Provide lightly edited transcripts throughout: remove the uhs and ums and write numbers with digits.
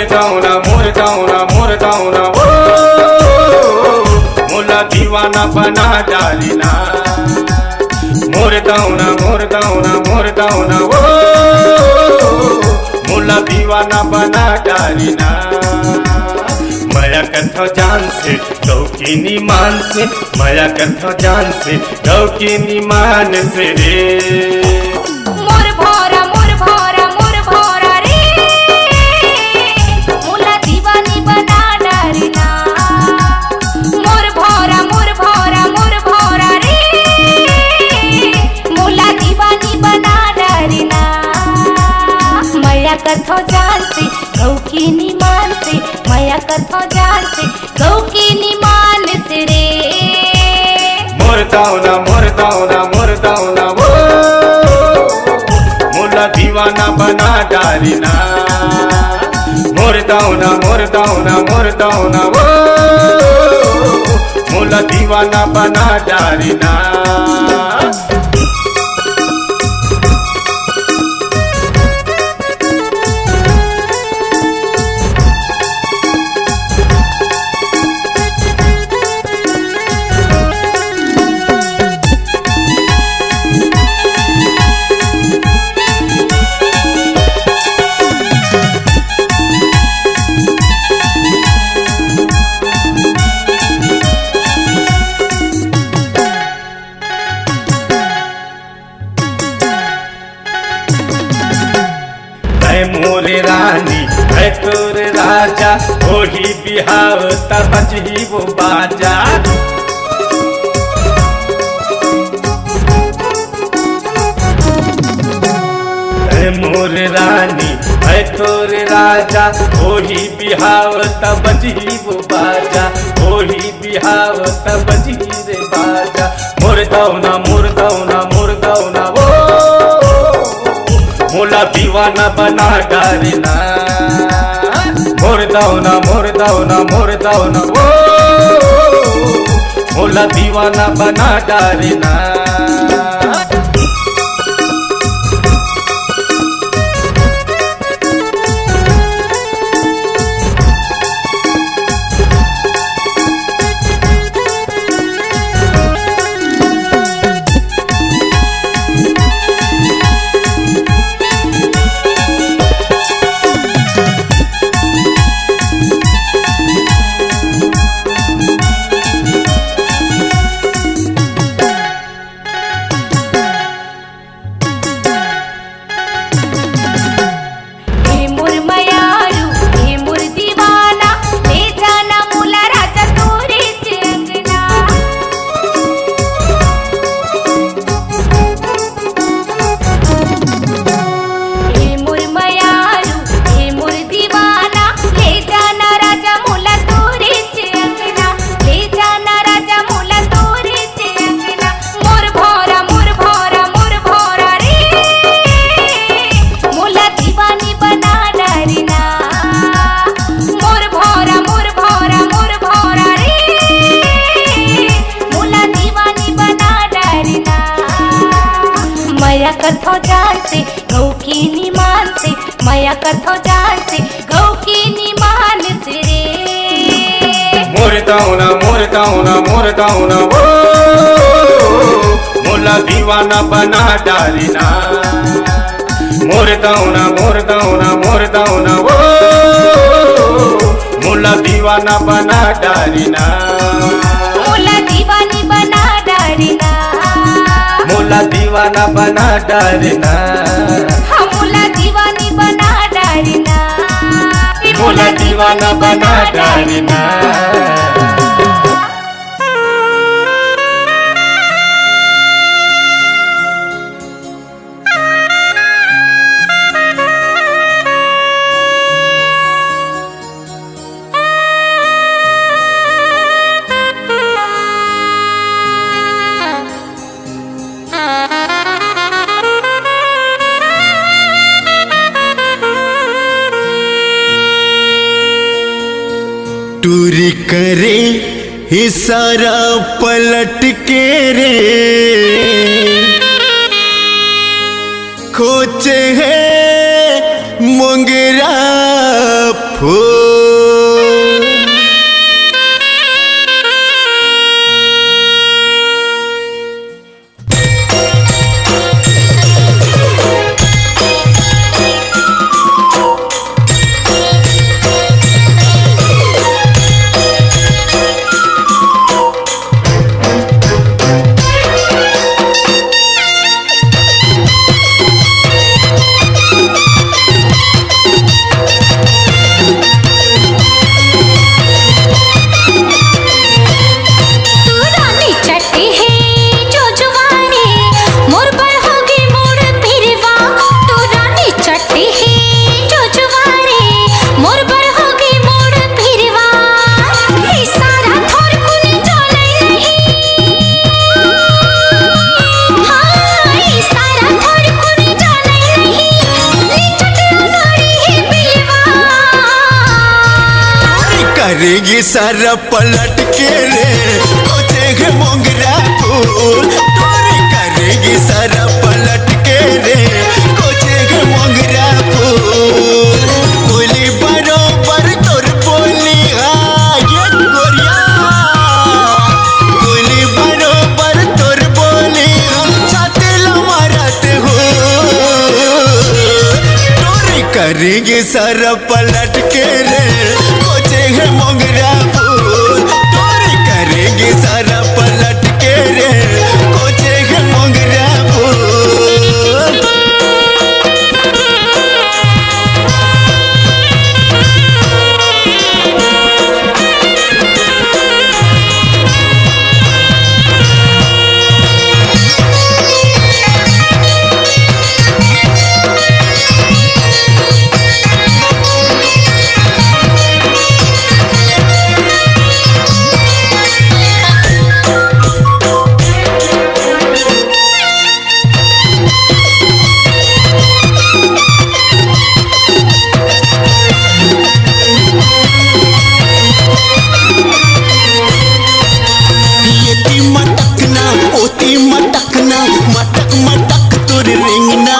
मोरदावना मोरदावना मोरदावना ओ मोला दीवाना बना डालिना मोरदावना मोरदावना मोरदावना ओ मोला दीवाना बना डालिना माया कथा जान से गौकीनी मान से माया कथा जान से गौकीनी मान से रे मोर भौरा रे मोला दीवानी बना डालिना मोर भौरा रे मोला दीवानी बना डालिना माया कथो जान से गौकीनी मान से माया कथो जान से गौकीनी मान से रे मोरदावना मोरदावना मोरदावना वो मोला दीवाना बना डालिना मोरदावना मोरदावना मोरदावना वो मोला दीवाना बना डालिना मोरे रानी है तोर राजा वही बिहाव तबच ही वो बाजा मोर रानी है तोर राजा वही बिहाव तबच ही वो बाजा वही बिहाव तबच ही रे बाजा मोरदावना मोरदावना मोरदावना वो मोला दीवाना बना डालिना मोरदावना मोरदावना मोरदावना वो मोला दीवाना बना डालिना कथो जान से गौकीनी मान से माया कथो जान से गौकीनी मान से रे मोरदावना मोरदावना मोरदावना वो मोला दीवाना बना डालिना मोरदावना मोरदावना मोरदावना वो मोला दीवाना बना डालिना मोला दीवानी बना डालिना मोला दीवाना बना डालिना मोला दीवानी बना डालिना मोला दीवाना बना डालिना टूरी करे इशारा पलट के रे खोचे है मोंगरा फूल। करेगी सारा पलट के रे कोचेंगे मोंगरा फूल। तोरी करेगी सारा पलट के रे कोचेंगे मोंगरा फूल। बोली बरोबर तोर बोली ये गोरिया, बोली बरोबर तोर बोली छाते लमारत हो। तोरी करेगी सारा पलट के रे कोचेंगे मोंगरा फूल। तोरी करेगी सारा पलट के रे कोचेंगे मोंगरा फूल। मटक मटक तुर रिंगना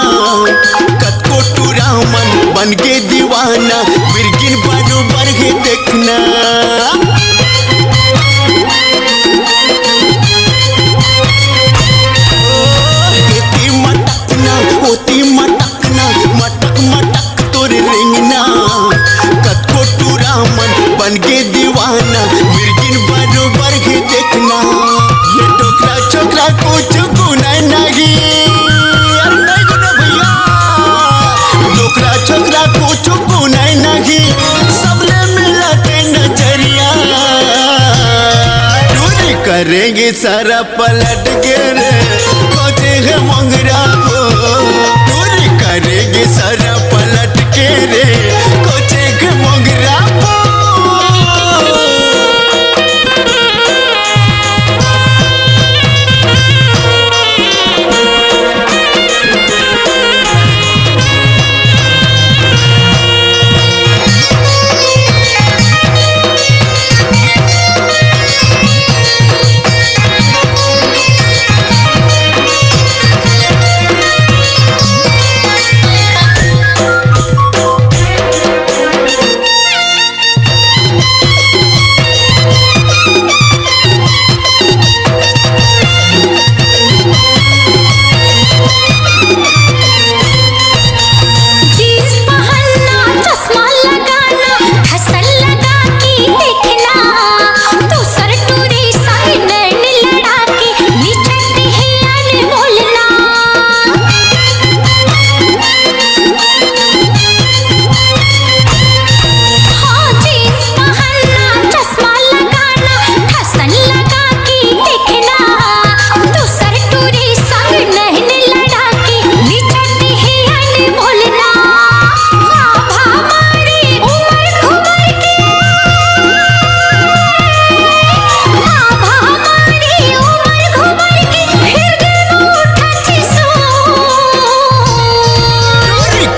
कतको टूरा मन बन के दीवाना बिरगिन बरोबर है देखना। होती मटकना मटक मटक तुर रिंगना कतको टूरा मन बन के दीवाना बिरगिन बरोबर है देखना। ये टोकरा छोकरा कुछ गुना नहीं भैया, टोकरा छोकरा कुछ गुना नहीं सबले मिला के नजरिया। टूरी करेंगे सारा पलट के रे कोचेंगे मोंगरा फूल। टूरी करेंगे सारा पलट के रे कोचेंगे मोंगरा फूल।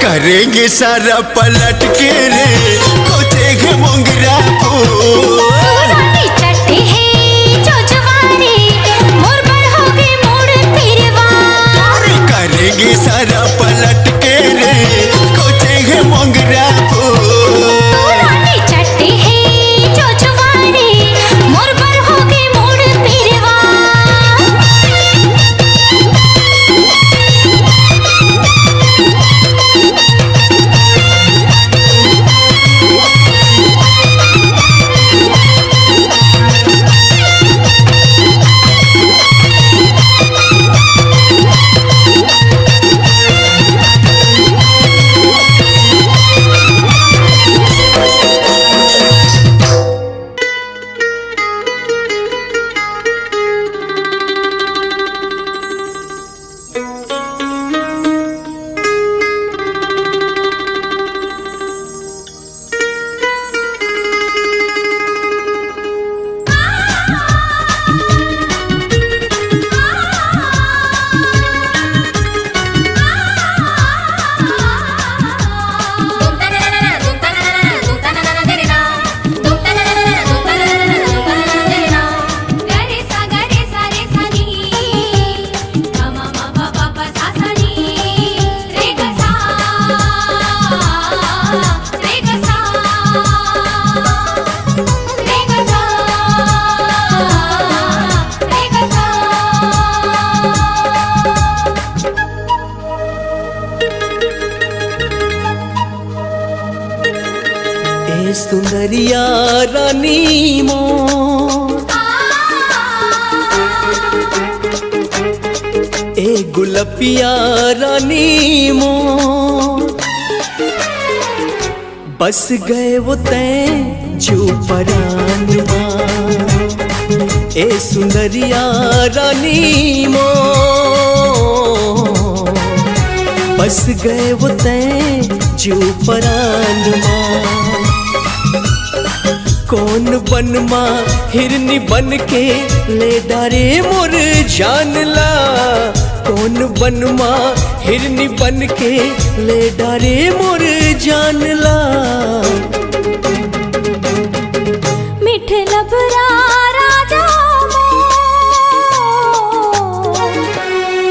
करेंगे सारा पलट के रे कोचेंगे मोंगरा फूल। करेंगे सारा पलट के रे कोचेंगे मोंगरा फूल। ए सुंदरिया रानी मोर, ए गुलपिया रानी मोर, बस गए वो तैं जो परान मां। ए सुंदरिया रानी मोर, बस गए वो तैं जो परान मां। कौन बन मां हिरनी बन के ले डारे मोर जानला, कौन बन मां हिरनी बन के ले डारे मोर जानला। मिठ लबरा राजा मोर,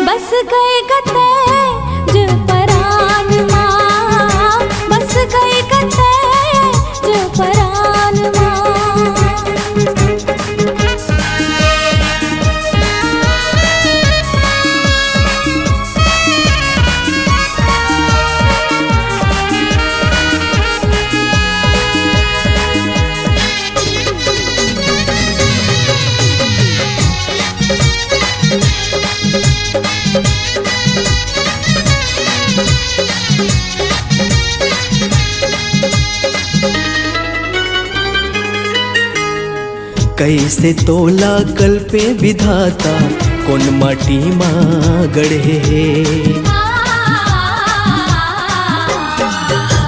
बस गए गते जो परान मां, बस गए गते जो परान मां। कैसे तोला कल पे विधाता कौन माटी माँ गढ़े,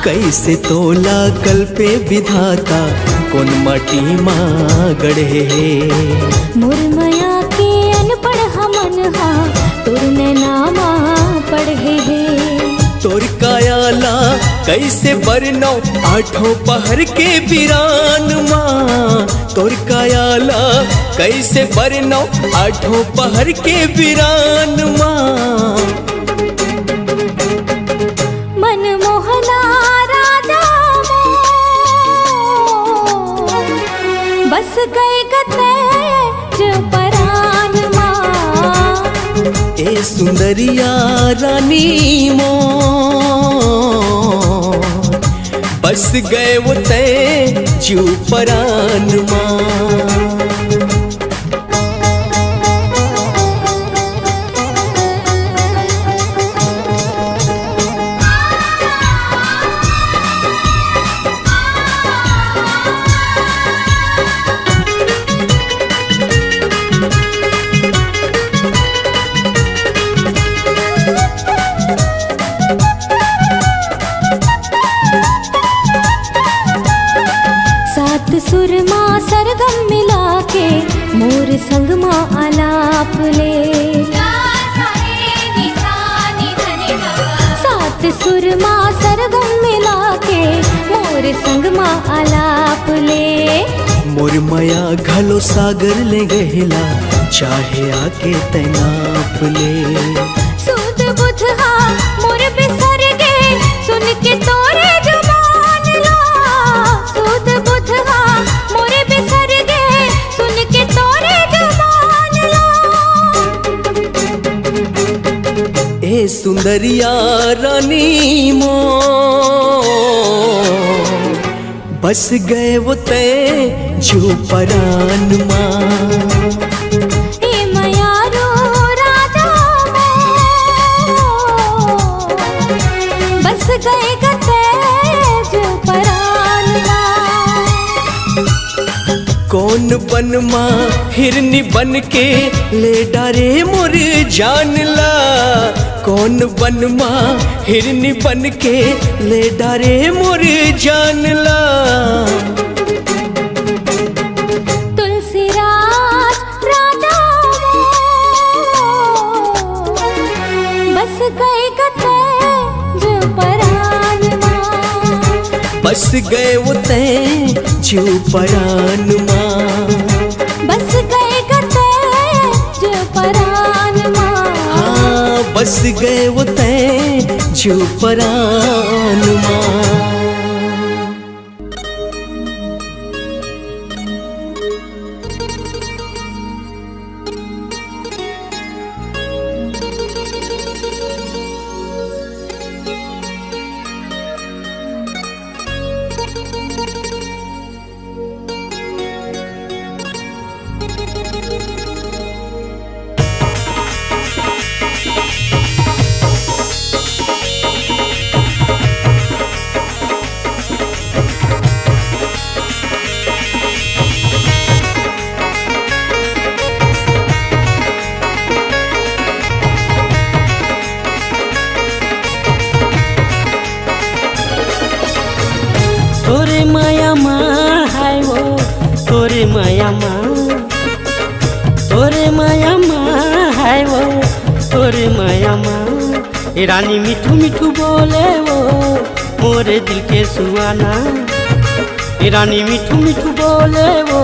कैसे तोला कल पे विधाता कौन माटी माँ गढ़े। मुरमया के अनपढ़ हमन हा तुरने नामा पढ़े है। तोर कायाला कैसे बरनौ आठों पहर के वीरान माँ, तोर कायाला कैसे बरनौ आठों पहर के वीरान माँ। मन मोहना राजा मोर, बस गए गते जो परान मां। ए सुंदरिया रानी मोर, बस गए वो तैं जो परान मां। सात सुर माँ सरगम मिला के मोर संग माँ आलाप ले। सात सुर माँ सरगम मिला के मोर संग माँ आलाप ले। मोर माया घलो सागर ले गहिला चाहे आके तैनाप ले। सूद बुध हा मोर बिसर गे सुन के तोरे जुबान ला। सूद बुध हा मोर बिसर गे सुन के तोरे जुबान ला। ए सुंदरिया रानी मोर, बस गए वो तैं जो परान मां। हे मयारो राजा मोर, बस गए गते जो परान मां। कौन बन मां हिरनी बन के ले डारे मोर जानला, कौन बन मां हिरनी बन के ले डारे मोर जानला। तुलसीराज राजा मोर, बस गए गते जो परान मां। बस गए वो तैं जो परान मां। बस गए गते जो परान मां। हाँ बस गए वो तैं जो परान मां। तोरे माया माँ है वो तोरे माया माँ, तोरे माया माँ है वो तोरे माया माँ। ए रानी मिठू मिठू बोले वो मोरे दिल के सुहाना, ए रानी मिठू मिठू बोले वो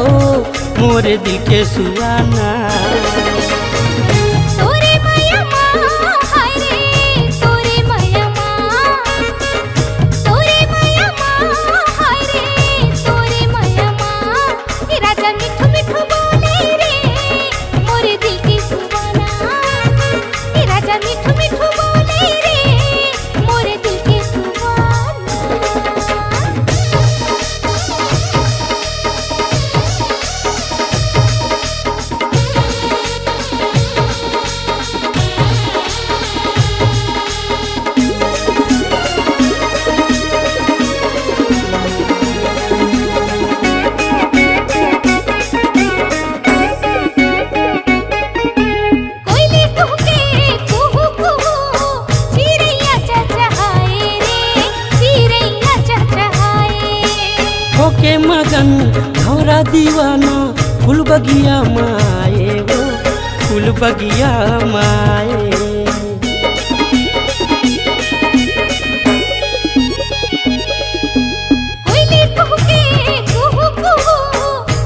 मोरे दिल के सुहाना। तोरे माया माँ हाय रे तोरे माया माँ, तोरे माया माँ हाय रे तोरे माया माँ। ये राजा मिठू मिठू बोले रे मोरे दिल की सुहाना, ये राजा मिठू मिठू बोले रे मोरे दिल की सुहाना। कोयले कुहके कुहू कुहू चिड़ैया चहचहाए रे चिड़ैया चहचहाए। होके मगन घोरा दीवाना फूल बगिया माए वो फूल बगिया माए। कोयले कुहके कुहू कुहू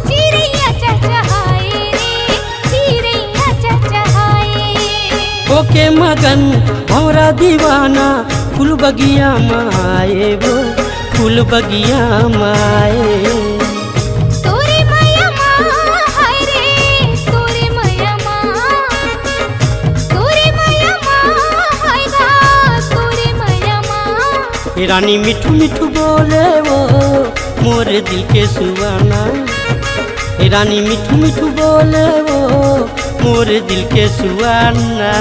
चिड़ैया चहचहाए रे चिड़ैया चहचहाए। होके मगन घोरा दीवाना फूल बगिया माए वो फूल बगिया माए। तोरे माया माँ हाय रे तोरे माया माँ, तोरे माया माँ हाय गा तोरे माया माँ। ए रानी मिठू मिठू बोले वो मोरे दिल के सुहाना, ए रानी मिठू मिठू बोले वो मोरे दिल के सुहाना।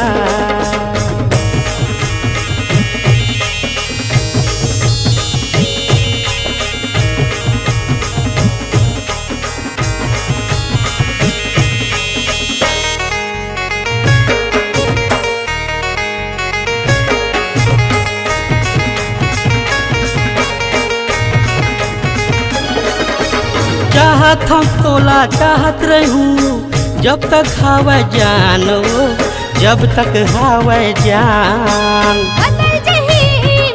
चाहत हम तोला चाहत रहूं जब तक हवा जान वो जब तक हवा जान। बदल जही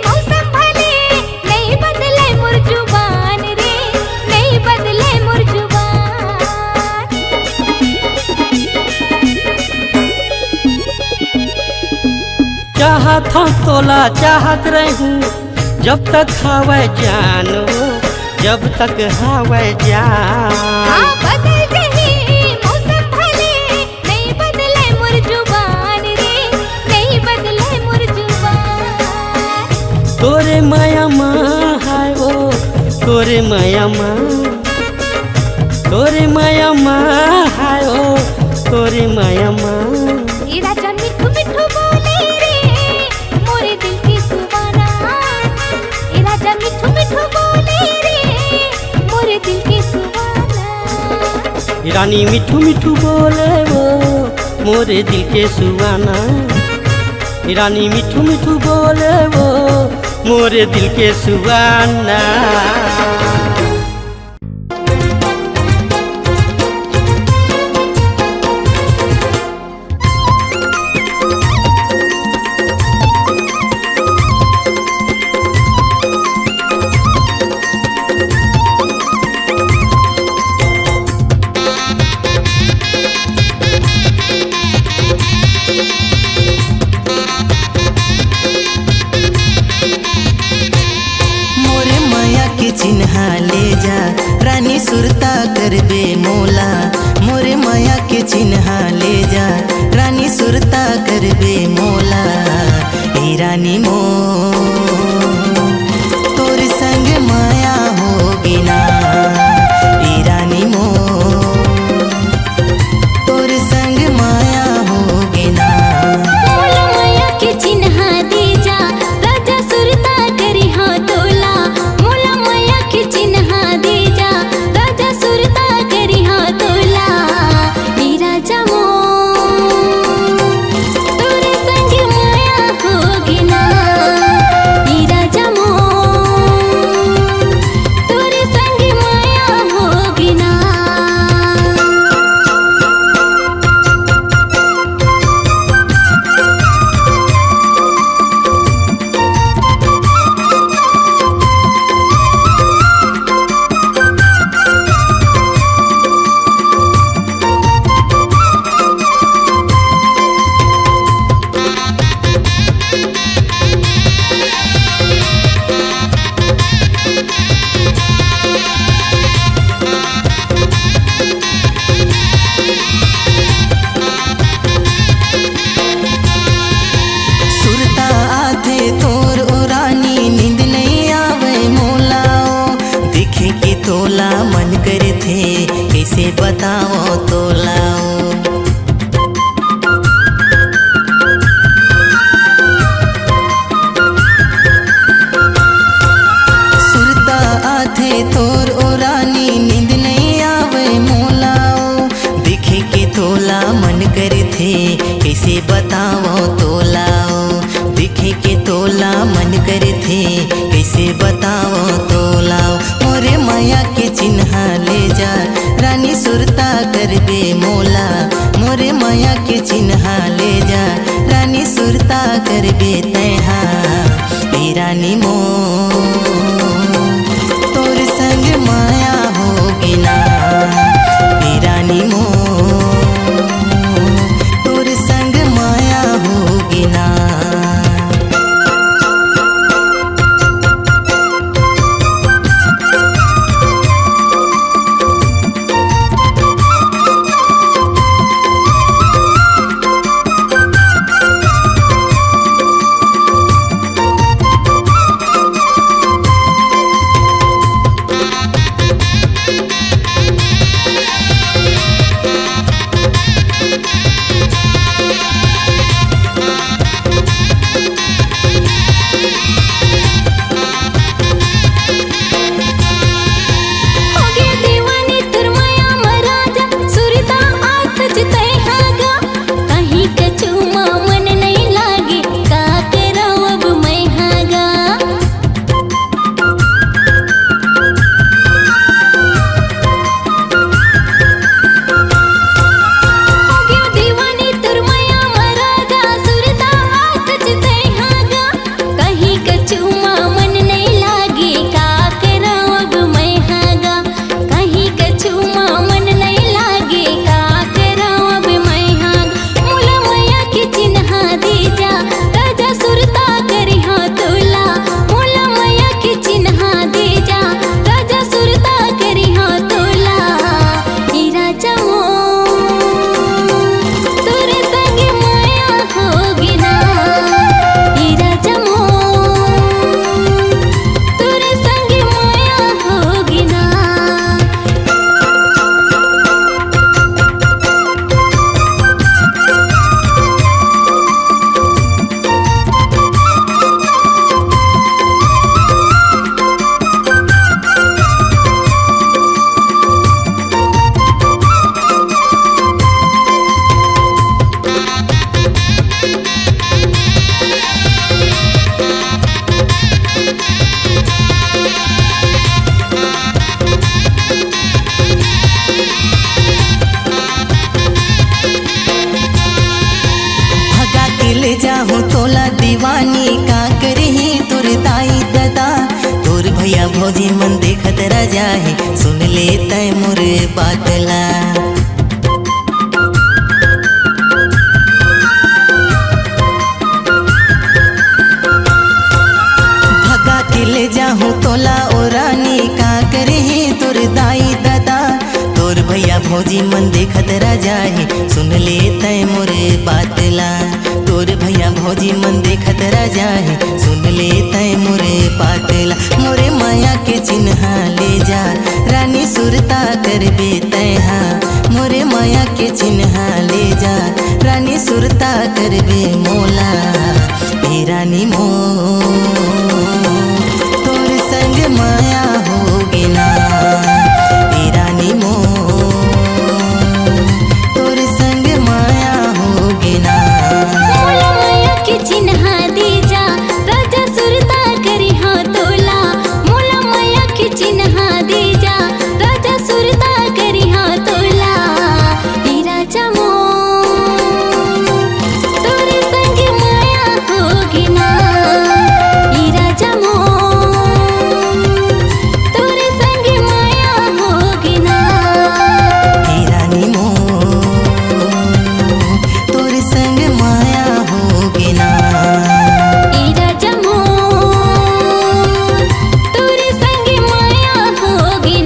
मौसम भले नहीं बदले मोर जुबान रे नहीं बदले मोर जुबान। चाहत हम तोला चाहत रहूं जब तक हवा जान वो जब तक हवा जान। हाँ बदल जही मौसम भले नहीं बदले मोर जुबान रे नहीं बदले मोर जुबान। तोरे माया माँ है वो तोरे माया माँ, तोरे माया माँ है वो तोरे माया माँ। ये राजा मिठू मिठू बोले रे मोरे दिल की सुहाना, ये राजा मिठू मिठू बोले रे मोरे दिल की सुहाना। ए रानी मिठू मिठू बोले वो मोरे दिल के सुहाना, ए रानी मिठू मिठू बोले वो मोरे दिल के सुहाना। मोरे माया के चिन्ह ले जा रानी सुरता कर बे मोला, मोरे माया के चिन्ह ले जा रानी सुरता कर बे मोला। ए रानी मो तोर संग माया होगी ना, ए रानी मो तोर संग माया होगी ना। मोला माया के चिन्ह दे जा राजा सुरता करी हाँ तोला, मोला माया के चिन्ह दे जा राजा सुरता करी हाँ तोला। ए राजा मो तोरे संग माया होगी ना, ए तोला मन करे थे कैसे बताओ तोलाओ। सुरता आथे तोर ओ रानी नींद नहीं आवे मोलाओ। देखे के तोला मन करे थे कैसे बताओ तोलाओ। देखे के तोला मन करे थे कैसे बताओ तोलाओ। मोरे माया के चिन्ह ले जा रानी सुरता करबे मोला। मोरे माया के चिन्ह ले जा रानी सुरता करबे तैहा। ए रानी मो तोर संग माया होगी ना। ए रानी मो तोर संग माया होगी ना। जाहूँ तोला दीवानी का करही तोर दाई ददा। तोर भैया भौजी मन देखत रह जाहे सुन ले तय मोर बातला। भगा के ले जाहूँ तोला ओ रानी का करही तोर दाई ददा। तोर भैया भौजी मन देखत रह जाहे सुन ले तय मोर बातला। तोर भैया भौजी मन देखत रह जाहे सुन ले तय मोरे पातला। मोरे माया के चिन्ह ले जा रानी सुरता करबे तैहा। मोरे माया के चिन्ह ले जा रानी सुरता करबे मोला। ए रानी मो तोर संग माया होगी ना। ए रानी मो तोर संग माया होगी ना। चिन्ह दीजा राजा सुरता करी हाँ तोला। मोला माया के चिन्ह दीजा राजा सुरता करी हाँ तोला। ई राजा मो तोरे संग माया होगी ना। ई राजा मो तोरे संग माया होगी ना। ए रानी मो तोर संग माया होगी ना। ई राजा मो तोरे संग माया होगी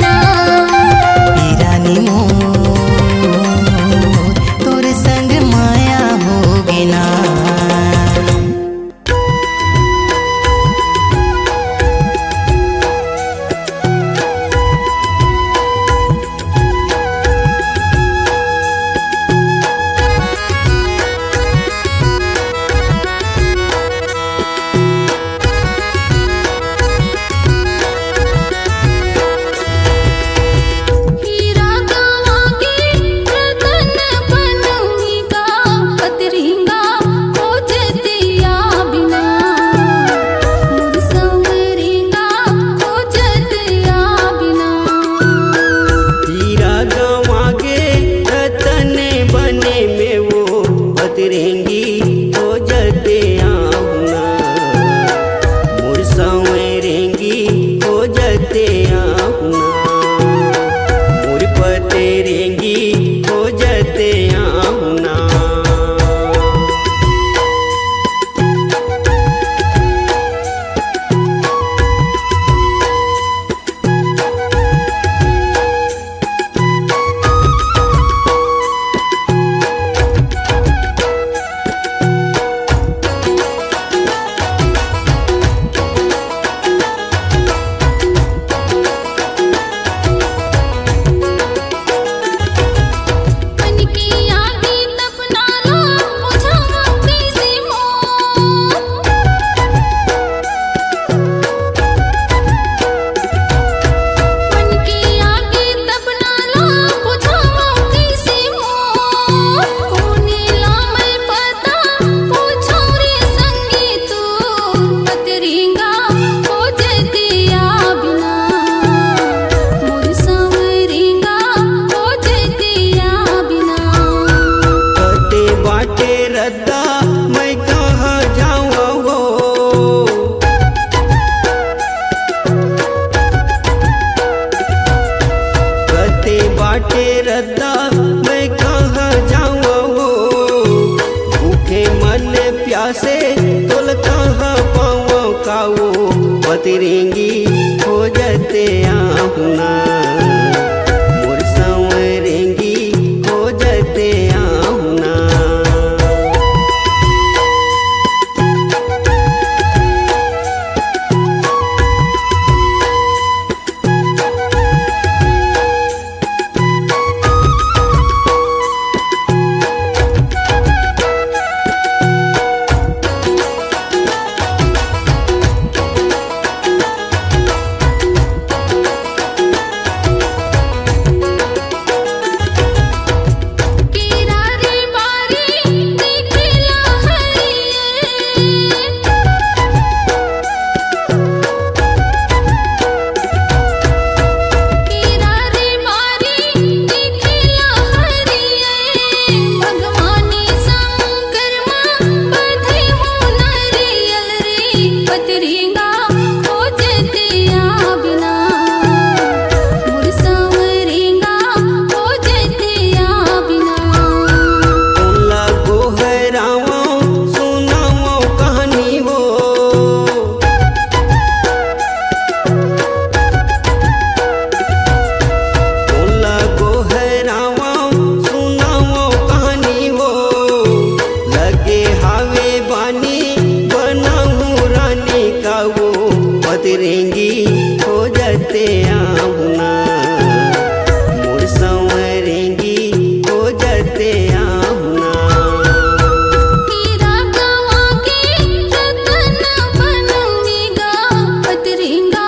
के रद्दा मैं कहाँ जाऊँ, भूखे मन प्यासे तोल कहाँ पाऊँ काऊ, पतरेंगी हो जते आहुना मोर संवरेंगी हो जते आहुना। पतरेंगी हो जते आहुना मोर संवरेंगी हो जते आहुना। हीरा गवा के रतन बनूंगा, पतरेंगा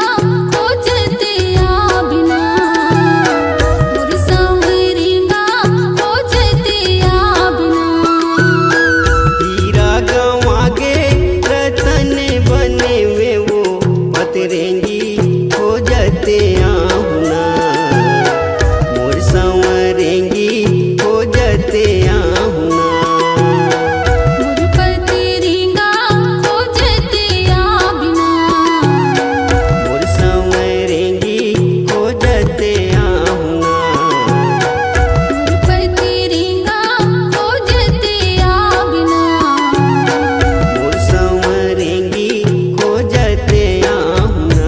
हो जते आबिना मोर संवरेंगा हो जते आबिना। हीरा गवा के रतन बने वे वो पतरेंगी हो जते आहुना मोर संवरेंगी हो जते आहुना। मोर पतरेंगा हो जते आबिना मोर संवरेंगी हो जते आहुना। मोर पतरेंगा हो जते आबिना। मोर संवरेंगी हो जते आहुना।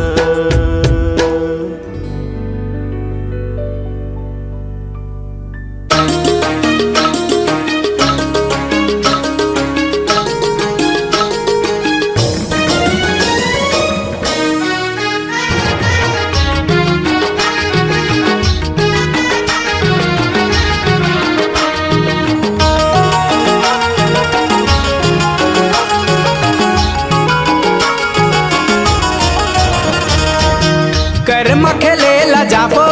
कर्म खेलेला जाबो,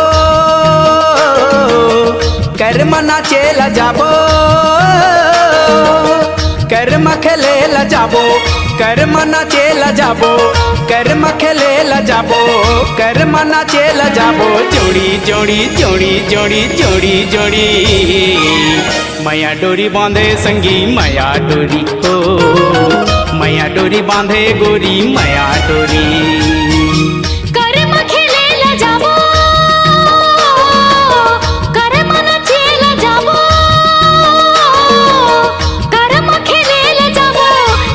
कर्म नाचेला जाबो, कर्म खेलेला जाबो, कर्म नाचेला जाबो, कर्म खेलेला जाबो, कर्म नाचेला जाबो। जोड़ी जोड़ी जोड़ी जोड़ी जोड़ी जोड़ी माया डोरी बांधे संगी माया डोरी हो, माया डोरी बांधे गोरी माया डोरी। कर्म खेलेला जाबो, कर्म नाचेला जाबो, कर्म खेलेला जाबो,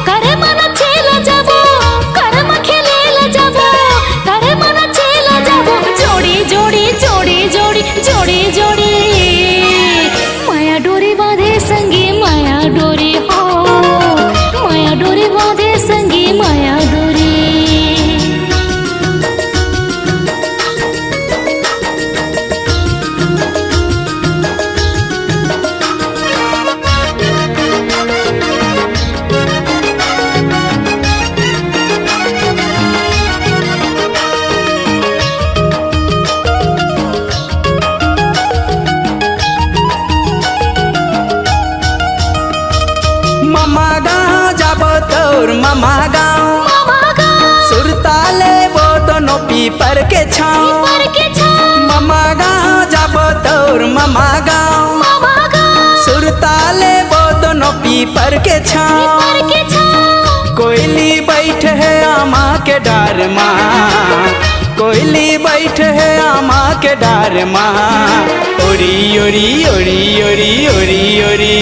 कर्म नाचेला जाबो, कर्म खेलेला जाबो, कर्म नाचेला जाबो। जोड़ी जोड़ी जोड़ी जोड़ी जोड़ी जोड़ी माया डोरी बांधे संगी माया डोरी हो, माया डोरी बांधे संगी माया डोरी। मामा गाँव जाबो तोर मामा गाँव, सुरताले वो दोनों पीपर के छाँव। मामा गाँव जाबो तोर मामा गाँव, सुरताले वो दोनों पीपर के छाँव। कोयली बैठ है आमा के डार माँ, कोयली बैठ है आमा के डार माँ ओरी ओरी ओरी ओरी ओरी ओरी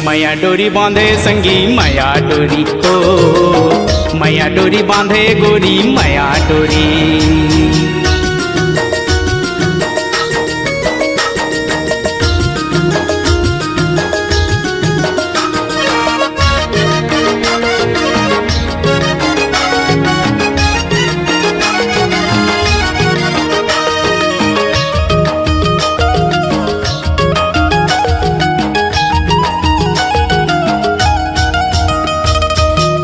मैया डोरी बांधे संगी मैया डोरी ओ मैया डोरी बांधे गोरी मैया डोरी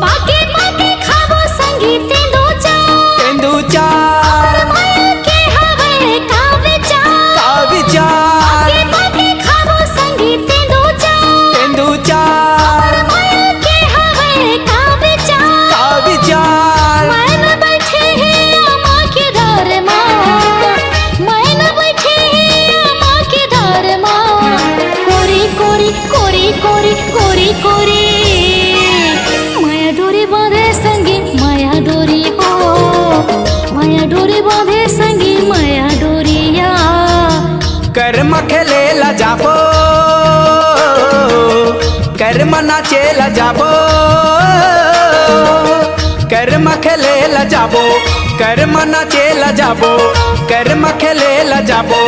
पाके पाके खावो संगी तेंदूचा तेंदूचा माया के हवे काविचा काविचा पाके पाके खावो संगी तेंदूचा तेंदूचा माया के हवे काविचा काविचा मैन बैठे हैं अम्मा के डर माँ मैन बैठे हैं अम्मा के डर माँ कोरी कोरी कोरी कोरी कोरी कोरी माया डोरी बांधे संगी माया डोरी हो माया डोरी बांधे संगी माया डोरिया कर्म खेले ला जाबो कर्म नाचे ला जाबो कर्म खेले ला जाबो कर्म नाचे ला जाबो कर्म खेले ला जाबो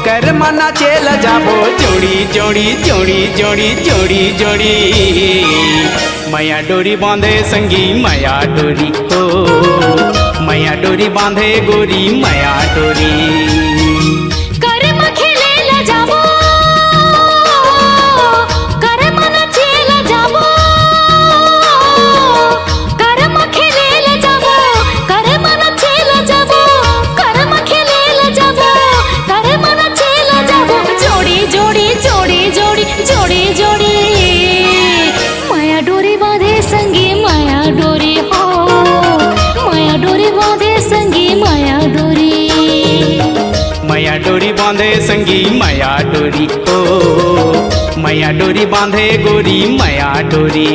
कर्म नाचे ला जाबो जोड़ी जोड़ी जोड़ी जोड़ी जोड़ी जोड़ी मैया डोरी बांधे संगी मैया डोरी ओ मैया डोरी बांधे गोरी मैया डोरी कर्म खेले ला जाबो कर्म नाचे ला जाबो कर्म खेले ला जाबो कर्म नाचे ला जाबो कर्म खेले ला जाबो कर्म नाचे ला जाबो जोड़ी जोड़ी जोड़ी जोड़ी जोड़ी जोड़ी माया डोरी बांधे संगी माया डोरी हो माया डोरी बांधे संगी माया डोरी मैया डोरी बांधे संगी मैया डोरी ओ मैया डोरी बांधे गोरी मैया डोरी